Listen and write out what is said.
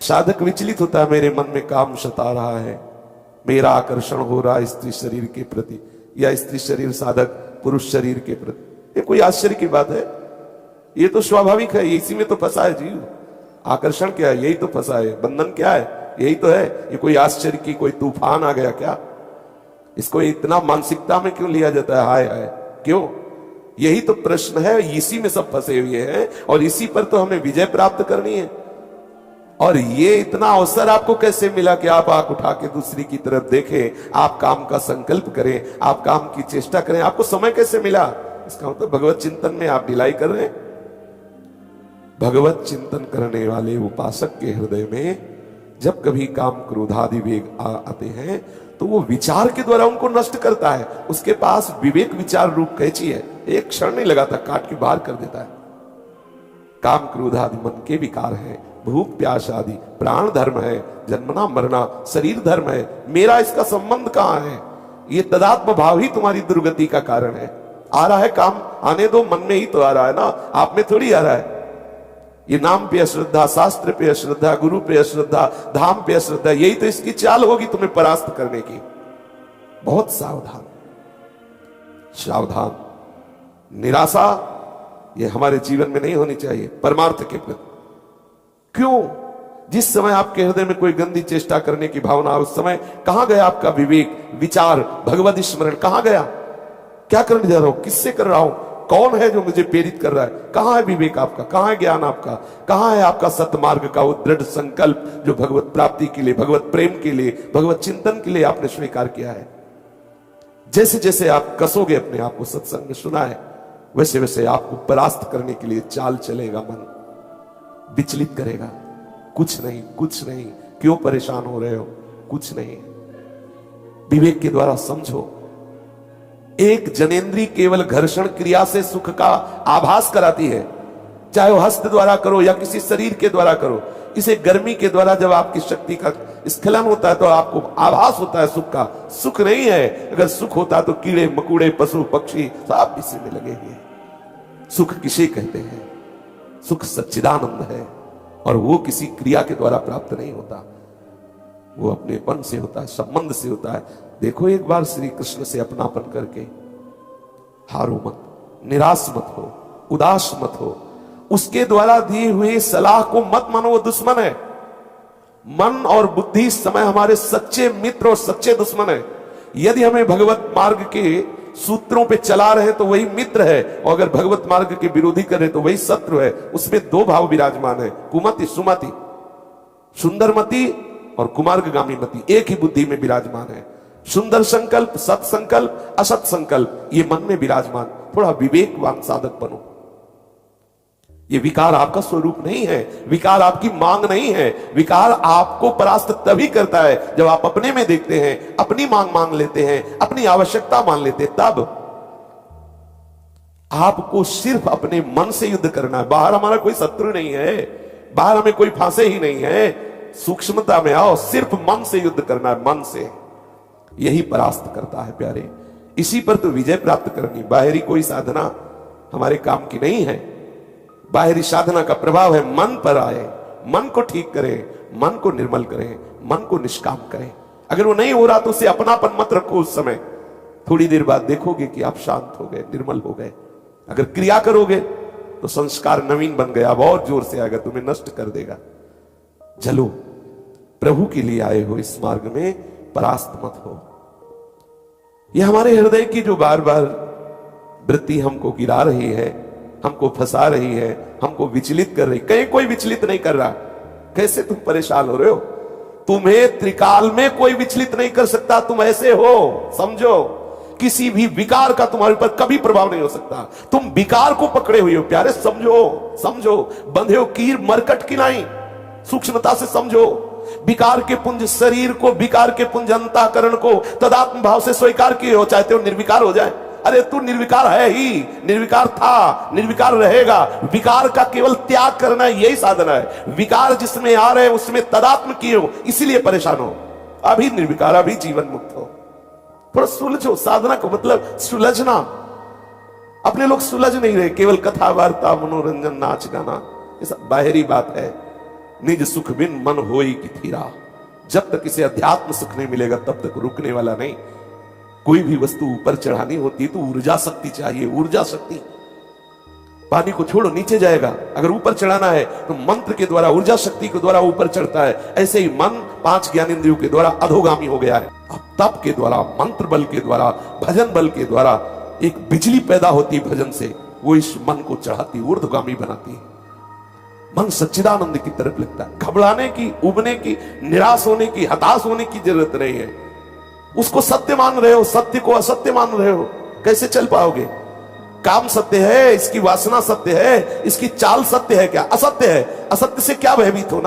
साधक विचलित होता है, मेरे मन में काम सता रहा है, मेरा आकर्षण हो रहा है स्त्री शरीर के प्रति, या स्त्री शरीर साधक पुरुष शरीर के प्रति। ये कोई आश्चर्य की बात है? ये तो स्वाभाविक है, इसी में तो फंसा है जीव। आकर्षण क्या है? यही तो फंसा है। बंधन क्या है? यही तो है। ये कोई आश्चर्य की कोई तूफान आ गया क्या? इसको इतना मानसिकता में क्यों लिया जाता है? हाय हाय क्यों? यही तो प्रश्न है। इसी में सब फंसे हुए हैं और इसी पर तो हमें विजय प्राप्त करनी है। और ये इतना अवसर आपको कैसे मिला कि आप आंख उठा के दूसरी की तरफ देखें, आप काम का संकल्प करें, आप काम की चेष्टा करें? आपको समय कैसे मिला? इसका मतलब भगवत चिंतन में आप ढिलाई कर रहे हैं। भगवत चिंतन करने वाले उपासक के हृदय में जब कभी काम क्रोधादि वेग आते हैं तो वो विचार के द्वारा उनको नष्ट करता है। उसके पास विवेक विचार रूप कैची है, एक क्षण नहीं लगाता, काट के बाहर कर देता है। काम क्रोध आदि मन के विकार है, भूख प्यास आदि प्राण धर्म है, जन्मना मरना शरीर धर्म है। मेरा इसका संबंध कहां है? ये तदात्म भाव ही तुम्हारी दुर्गति का कारण है। आ रहा है काम, आने दो, मन में ही तो आ रहा है ना, आप में थोड़ी आ रहा है। ये नाम पे अश्रद्धा, शास्त्र पे अश्रद्धा, गुरु पे अश्रद्धा, धाम पे अश्रद्धा, यही तो इसकी चाल होगी तुम्हें परास्त करने की। बहुत सावधान, सावधान। निराशा ये हमारे जीवन में नहीं होनी चाहिए परमार्थ के प्रति। क्यों? जिस समय आपके हृदय में कोई गंदी चेष्टा करने की भावना, उस समय कहां गया आपका विवेक विचार, भगवत स्मरण कहां गया? क्या करने जा रहा हूं, किससे कर रहा हूं, कौन है जो मुझे प्रेरित कर रहा है? कहां है विवेक आपका? कहां है ज्ञान आपका? कहां है आपका सतमार्ग का वो दृढ़ संकल्प जो भगवत प्राप्ति के लिए, भगवत प्रेम के लिए, भगवत चिंतन के लिए आपने स्वीकार किया है? जैसे जैसे आप कसोगे अपने आप को, सत्संग में सुना है, वैसे वैसे आपको परास्त करने के लिए चाल चलेगा। मन विचलित करेगा। कुछ नहीं, कुछ नहीं। क्यों परेशान हो रहे हो? कुछ नहीं। विवेक के द्वारा समझो। एक जनेंद्री केवल घर्षण क्रिया से सुख का आभास कराती है, चाहे वो हस्त द्वारा करो या किसी शरीर के द्वारा करो। इसे गर्मी के द्वारा जब आपकी शक्ति का स्खलन होता है तो आपको आभास होता है सुख का। सुख नहीं है। अगर सुख होता तो कीड़े मकुड़े पशु पक्षी सब इसी में लगे हुए। सुख किसे कहते हैं? सुख सच्चिदानंद है और वो किसी क्रिया के द्वारा प्राप्त नहीं होता, वो अपनेपन से होता है, संबंध से होता है। देखो एक बार श्री कृष्ण से अपनापन करके हारो मत, निराश मत हो, उदास मत हो। उसके द्वारा दिए हुए सलाह को मत मानो, वो दुश्मन है। मन और बुद्धि इस समय हमारे सच्चे मित्र और सच्चे दुश्मन है। यदि हमें भगवत मार्ग के सूत्रों पे चला रहे तो वही मित्र है, और अगर भगवत मार्ग के विरोधी करे तो वही शत्रु है। उसमें दो भाव विराजमान है, कुमति सुमति, सुंदरमति और कुमार्गगामी मति, एक ही बुद्धि में विराजमान है। सुंदर संकल्प, सत संकल्प, असत संकल्प, ये मन में विराजमान। थोड़ा विवेकवान साधक बनो। ये विकार आपका स्वरूप नहीं है, विकार आपकी मांग नहीं है। विकार आपको परास्त तभी करता है जब आप अपने में देखते हैं, अपनी मांग लेते हैं, अपनी आवश्यकता मान लेते हैं। तब आपको सिर्फ अपने मन से युद्ध करना है। बाहर हमारा कोई शत्रु नहीं है, बाहर हमें कोई फांसे ही नहीं है। सूक्ष्मता में आओ, सिर्फ मन से युद्ध करना है, मन से। यही परास्त करता है प्यारे। इसी पर तो विजय प्राप्त करनी। बाहरी कोई साधना हमारे काम की नहीं है। बाहरी साधना का प्रभाव है मन पर आए, मन को ठीक करें, मन को निर्मल करें, मन को निष्काम करें। अगर वो नहीं हो रहा तो उसे अपनापन मत रखो उस समय। थोड़ी देर बाद देखोगे कि आप शांत हो गए, निर्मल हो गए। अगर क्रिया करोगे तो संस्कार नवीन बन गया, बहुत जोर से आएगा, तुम्हें नष्ट कर देगा। चलो, प्रभु के लिए आए हो इस मार्ग में, परास्त मत हो। यह हमारे हृदय की जो बार बार वृत्ति हमको गिरा रही है, हमको फंसा रही है, हमको विचलित कर रही। कहीं कोई विचलित नहीं कर रहा। कैसे तुम परेशान हो रहे हो? तुम्हें त्रिकाल में कोई विचलित नहीं कर सकता। तुम ऐसे हो, समझो। किसी भी विकार का तुम्हारे ऊपर कभी प्रभाव नहीं हो सकता। तुम विकार को पकड़े हुए हो प्यारे, समझो, समझो। बंधे हो कीर मरकट की नहीं, सूक्ष्मता से समझो। विकार के पुंज शरीर को, विकार के पुंज अंतःकरण को तदात्म भाव से स्वीकार किए हो, चाहते हो निर्विकार हो जाए। अरे तू निर्विकार है ही, निर्विकार था, निर्विकार रहेगा। विकार का केवल त्याग करना यही साधना है। विकार जिसमें आ रहे उसमें तदात्म किए हो, इसीलिए परेशान हो। अभी निर्विकार, अभी जीवन मुक्त हो। थोड़ा सुलझो। साधना का मतलब सुलझना। अपने लोग सुलझ नहीं रहे, केवल कथा वार्ता मनोरंजन नाच गाना, ये सब बाहरी बात है। निज सुख बिन मन होई की थीरा। जब तक इसे अध्यात्म सुख नहीं मिलेगा तब तक रुकने वाला नहीं। कोई भी वस्तु ऊपर चढ़ानी होती है तो ऊर्जा शक्ति चाहिए, ऊर्जा शक्ति। पानी को छोड़ो नीचे जाएगा, अगर ऊपर चढ़ाना है तो मंत्र के द्वारा, ऊर्जा शक्ति के द्वारा ऊपर चढ़ता है। ऐसे ही मन 5 ज्ञानेंद्रियों के द्वारा अधोगामी हो गया है। अब तप के द्वारा, मंत्र बल के द्वारा, भजन बल के द्वारा एक बिजली पैदा होती है भजन से, वो इस मन को चढ़ाती, ऊर्ध्वगामी बनाती है। मन सच्चिदानंद की तरफ लगता है। घबराने की, उबने की, निराश होने की, हताश होने की जरूरत नहीं है। उसको सत्य मान रहे हो, सत्य को असत्य मान रहे हो, कैसे चल पाओगे? काम सत्य है, इसकी वासना सत्य है, इसकी चाल सत्य है क्या? असत्य है। असत्य से क्या भयभीत होना?